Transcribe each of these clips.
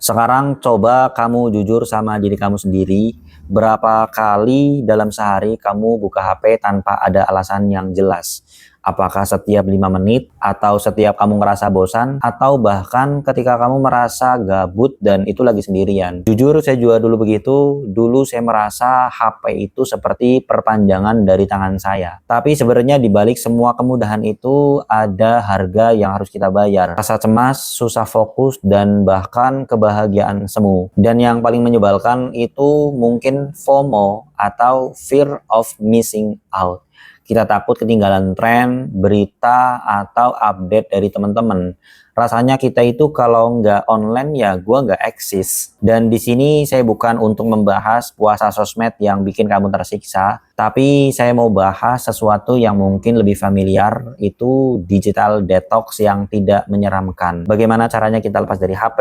Sekarang coba kamu jujur sama diri kamu sendiri, berapa kali dalam sehari kamu buka HP tanpa ada alasan yang jelas? Apakah setiap 5 menit, atau setiap kamu ngerasa bosan, atau bahkan ketika kamu merasa gabut dan itu lagi sendirian? Jujur saya juga dulu begitu, dulu saya merasa HP itu seperti perpanjangan dari tangan saya. Tapi sebenarnya di balik semua kemudahan itu ada harga yang harus kita bayar. Rasa cemas, susah fokus, dan bahkan kebahagiaan semu. Dan yang paling menyebalkan itu mungkin FOMO atau Fear of Missing Out. Kita takut ketinggalan tren, berita, atau update dari teman-teman. Rasanya kita itu kalau nggak online ya gua nggak eksis. Dan di sini saya bukan untuk membahas puasa sosmed yang bikin kamu tersiksa, tapi saya mau bahas sesuatu yang mungkin lebih familiar, itu digital detox yang tidak menyeramkan. Bagaimana caranya kita lepas dari HP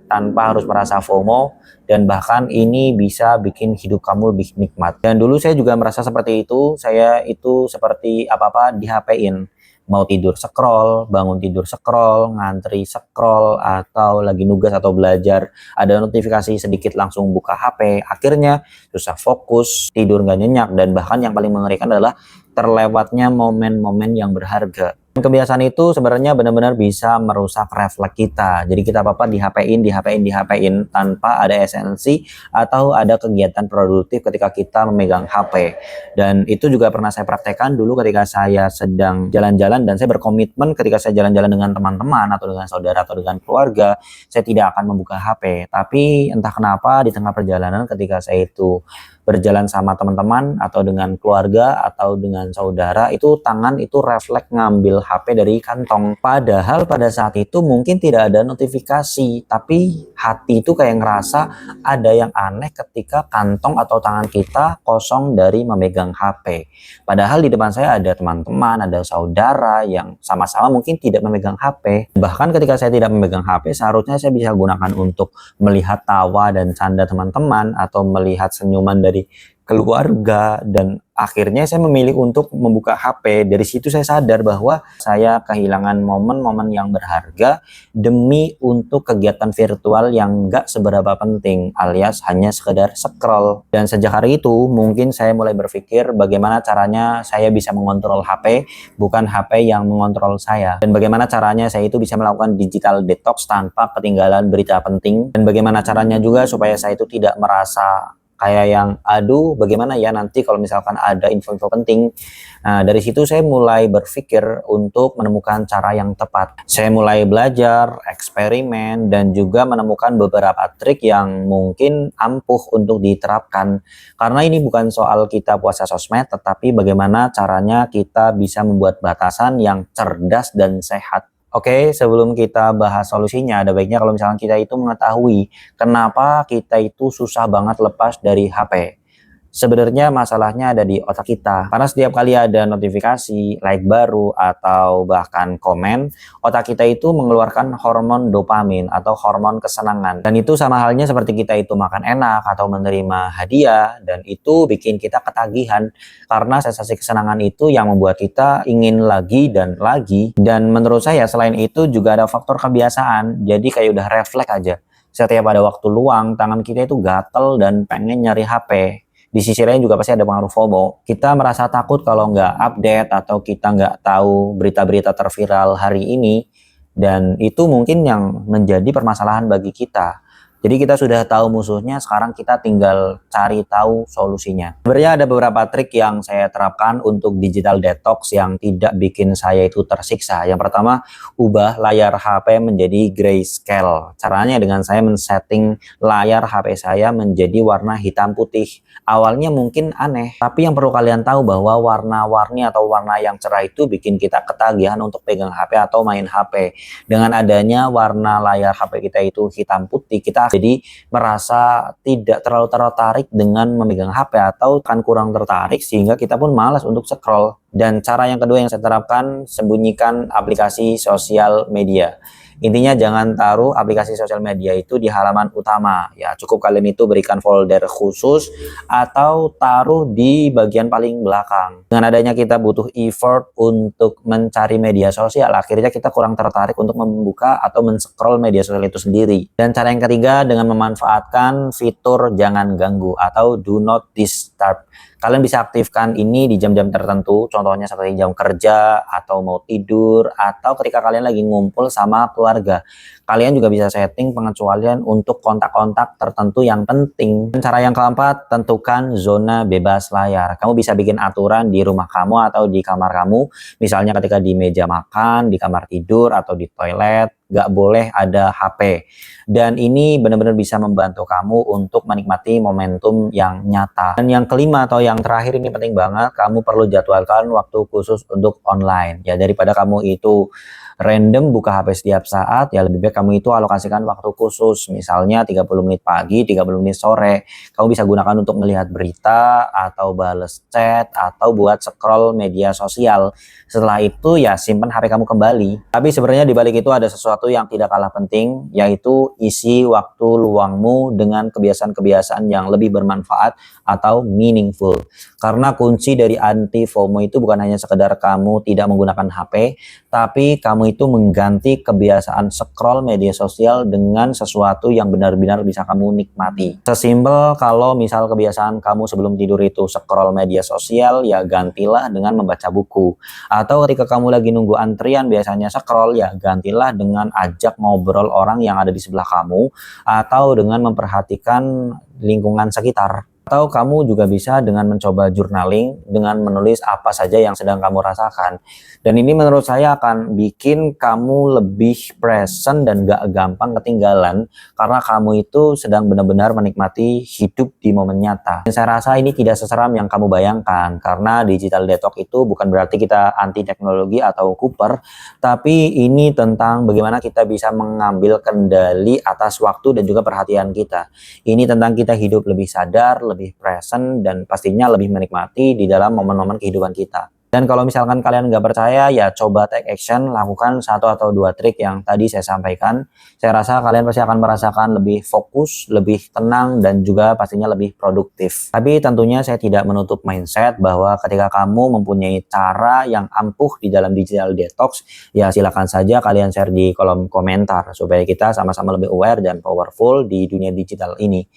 tanpa harus merasa FOMO, dan bahkan ini bisa bikin hidup kamu lebih nikmat. Dan dulu saya juga merasa seperti itu, saya itu seperti apa-apa di HP-in. Mau tidur scroll, bangun tidur scroll, ngantri scroll, atau lagi nugas atau belajar, ada notifikasi sedikit langsung buka HP, akhirnya susah fokus, tidur nggak nyenyak, dan bahkan yang paling mengerikan adalah terlewatnya momen-momen yang berharga. Kebiasaan itu sebenarnya benar-benar bisa merusak refleks kita. Jadi kita apa-apa di HP-in, di HP-in, di HP-in tanpa ada esensi atau ada kegiatan produktif ketika kita memegang HP. Dan itu juga pernah saya praktekkan dulu ketika saya sedang jalan-jalan, dan saya berkomitmen ketika saya jalan-jalan dengan teman-teman atau dengan saudara atau dengan keluarga, saya tidak akan membuka HP. Tapi entah kenapa di tengah perjalanan ketika saya itu berjalan sama teman-teman atau dengan keluarga atau dengan saudara, itu tangan itu refleks ngambil HP dari kantong. Padahal pada saat itu mungkin tidak ada notifikasi, tapi hati itu kayak ngerasa ada yang aneh ketika kantong atau tangan kita kosong dari memegang HP. Padahal di depan saya ada teman-teman, ada saudara yang sama-sama mungkin tidak memegang HP. Bahkan ketika saya tidak memegang HP, seharusnya saya bisa gunakan untuk melihat tawa dan canda teman-teman atau melihat senyuman dari keluarga, dan akhirnya saya memilih untuk membuka HP. Dari situ saya sadar bahwa saya kehilangan momen-momen yang berharga demi untuk kegiatan virtual yang nggak seberapa penting, alias hanya sekedar scroll. Dan sejak hari itu mungkin saya mulai berpikir bagaimana caranya saya bisa mengontrol HP, bukan HP yang mengontrol saya. Dan bagaimana caranya saya itu bisa melakukan digital detox tanpa ketinggalan berita penting. Dan bagaimana caranya juga supaya saya itu tidak merasa kayak yang aduh bagaimana ya nanti kalau misalkan ada info-info penting. Nah, dari situ saya mulai berpikir untuk menemukan cara yang tepat. Saya mulai belajar, eksperimen, dan juga menemukan beberapa trik yang mungkin ampuh untuk diterapkan. Karena ini bukan soal kita puasa sosmed, tetapi bagaimana caranya kita bisa membuat batasan yang cerdas dan sehat. Oke, sebelum kita bahas solusinya, ada baiknya kalau misalkan kita itu mengetahui kenapa kita itu susah banget lepas dari HP. Sebenarnya masalahnya ada di otak kita. Karena setiap kali ada notifikasi, like baru, atau bahkan komen, otak kita itu mengeluarkan hormon dopamin atau hormon kesenangan. Dan itu sama halnya seperti kita itu makan enak atau menerima hadiah, dan itu bikin kita ketagihan. Karena sensasi kesenangan itu yang membuat kita ingin lagi dan lagi. Dan menurut saya selain itu juga ada faktor kebiasaan. Jadi kayak udah refleks aja. Setiap ada waktu luang, tangan kita itu gatel dan pengen nyari HP. Di sisi lain juga pasti ada pengaruh FOMO. Kita merasa takut kalau nggak update atau kita nggak tahu berita-berita terviral hari ini, dan itu mungkin yang menjadi permasalahan bagi kita. Jadi kita sudah tahu musuhnya, sekarang kita tinggal cari tahu solusinya. Sebenarnya ada beberapa trik yang saya terapkan untuk digital detox yang tidak bikin saya itu tersiksa. Yang pertama, ubah layar HP menjadi grayscale. Caranya dengan saya men-setting layar HP saya menjadi warna hitam putih. Awalnya mungkin aneh, tapi yang perlu kalian tahu bahwa warna-warni atau warna yang cerah itu bikin kita ketagihan untuk pegang HP atau main HP. Dengan adanya warna layar HP kita itu hitam putih, kita jadi merasa tidak terlalu tertarik dengan memegang HP atau kan kurang tertarik, sehingga kita pun malas untuk scroll. Dan cara yang kedua yang saya terapkan, sembunyikan aplikasi sosial media. Intinya jangan taruh aplikasi sosial media itu di halaman utama. Ya, cukup kalian itu berikan folder khusus atau taruh di bagian paling belakang. Dengan adanya kita butuh effort untuk mencari media sosial, akhirnya kita kurang tertarik untuk membuka atau men-scroll media sosial itu sendiri. Dan cara yang ketiga dengan memanfaatkan fitur jangan ganggu atau do not disturb. Kalian bisa aktifkan ini di jam-jam tertentu, contohnya seperti jam kerja, atau mau tidur, atau ketika kalian lagi ngumpul sama keluarga. Kalian juga bisa setting pengecualian untuk kontak-kontak tertentu yang penting. Dan cara yang keempat, tentukan zona bebas layar. Kamu bisa bikin aturan di rumah kamu atau di kamar kamu, misalnya ketika di meja makan, di kamar tidur, atau di toilet, nggak boleh ada HP. Dan ini benar-benar bisa membantu kamu untuk menikmati momentum yang nyata. Dan yang kelima atau yang terakhir ini penting banget, kamu perlu jadwalkan waktu khusus untuk online. Ya, daripada kamu itu random buka HP setiap saat, ya lebih baik kamu itu alokasikan waktu khusus. Misalnya 30 menit pagi, 30 menit sore. Kamu bisa gunakan untuk melihat berita, atau bales chat, atau buat scroll media sosial. Setelah itu ya simpan HP kamu kembali. Tapi sebenarnya di balik itu ada sesuatu yang tidak kalah penting, yaitu isi waktu luangmu dengan kebiasaan-kebiasaan yang lebih bermanfaat atau meaningful. Karena kunci dari anti FOMO itu bukan hanya sekedar kamu tidak menggunakan HP, tapi kamu itu mengganti kebiasaan scroll media sosial dengan sesuatu yang benar-benar bisa kamu nikmati. Sesimpel kalau misal kebiasaan kamu sebelum tidur itu scroll media sosial, ya gantilah dengan membaca buku. Atau ketika kamu lagi nunggu antrian biasanya scroll, ya gantilah dengan ajak ngobrol orang yang ada di sebelah kamu, atau dengan memperhatikan lingkungan sekitar. Atau kamu juga bisa dengan mencoba journaling, dengan menulis apa saja yang sedang kamu rasakan. Dan ini menurut saya akan bikin kamu lebih present dan gak gampang ketinggalan, karena kamu itu sedang benar-benar menikmati hidup di momen nyata. Dan saya rasa ini tidak seseram yang kamu bayangkan, karena digital detox itu bukan berarti kita anti teknologi atau kuper, tapi ini tentang bagaimana kita bisa mengambil kendali atas waktu dan juga perhatian kita. Ini tentang kita hidup lebih sadar, lebih present, dan pastinya lebih menikmati di dalam momen-momen kehidupan kita. Dan kalau misalkan kalian nggak percaya, ya coba take action, lakukan 1 atau 2 trik yang tadi saya sampaikan. Saya rasa kalian pasti akan merasakan lebih fokus, lebih tenang, dan juga pastinya lebih produktif. Tapi tentunya saya tidak menutup mindset bahwa ketika kamu mempunyai cara yang ampuh di dalam digital detox, ya silakan saja kalian share di kolom komentar supaya kita sama-sama lebih aware dan powerful di dunia digital ini.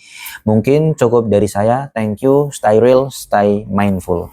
Mungkin cukup dari saya. Thank you, stay real, stay mindful.